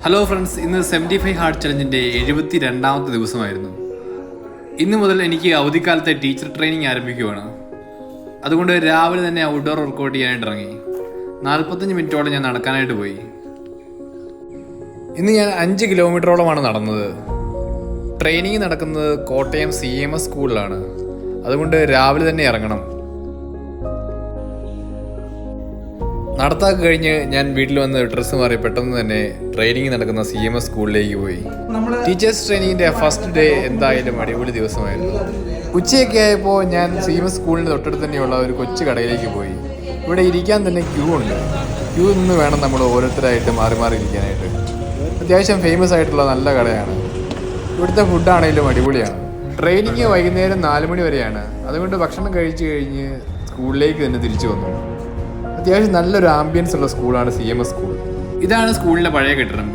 Hello friends, ഇന്ന് 75 hard ചലഞ്ചിൻ്റെ 72ാമത്തെ ദിവസമായിരുന്നു. ഇന്ന് മുതൽ എനിക്ക് അവധിക്കാലത്തെ ടീച്ചർ ട്രെയിനിങ് ആരംഭിക്കുകയാണ്. അതുകൊണ്ട് രാവിലെ തന്നെ ഔട്ട്ഡോർ വർക്കൗട്ട് ചെയ്യാനായിട്ട് ഇറങ്ങി. 45 മിനിറ്റോളം ഞാൻ നടക്കാനായിട്ട് പോയി. ഇന്ന് ഞാൻ 5 കിലോമീറ്ററോളമാണ് നടന്നത്. ട്രെയിനിങ് നടക്കുന്നത് കോട്ടയം CMS സ്കൂളിലാണ്. അതുകൊണ്ട് രാവിലെ തന്നെ ഇറങ്ങണം. നടത്താക്ക് കഴിഞ്ഞ് ഞാൻ വീട്ടിൽ വന്ന് ഡ്രസ്സ് മാറി പെട്ടെന്ന് തന്നെ ട്രെയിനിങ് നടക്കുന്ന CMS സ്കൂളിലേക്ക് പോയി. ടീച്ചേഴ്സ് ട്രെയിനിങ്ങിൻ്റെ ഫസ്റ്റ് ഡേ എന്തായാലും അടിപൊളി ദിവസമായിരുന്നു. ഉച്ചയൊക്കെ ആയപ്പോൾ ഞാൻ CMS സ്കൂളിൻ്റെ തൊട്ടടുത്ത് തന്നെയുള്ള ഒരു കൊച്ചു കടയിലേക്ക് പോയി. ഇവിടെ ഇരിക്കാൻ തന്നെ ക്യൂ ഉണ്ട്. ക്യൂ നിന്ന് വേണം നമ്മൾ ഓരോരുത്തരായിട്ട് മാറി മാറി ഇരിക്കാനായിട്ട്. അത്യാവശ്യം ഫേമസ് ആയിട്ടുള്ള നല്ല കടയാണ്. ഇവിടുത്തെ ഫുഡാണെങ്കിലും അടിപൊളിയാണ്. ട്രെയിനിങ് വൈകുന്നേരം 4 മണി വരെയാണ്. അതുകൊണ്ട് ഭക്ഷണം കഴിച്ച് കഴിഞ്ഞ് സ്കൂളിലേക്ക് തന്നെ തിരിച്ചു വന്നു. അത്യാവശ്യം നല്ലൊരു ആംബിയൻസ് ഉള്ള സ്കൂളാണ് CMS സ്കൂൾ. ഇതാണ് സ്കൂളിൻ്റെ പഴയ കെട്ടിടം.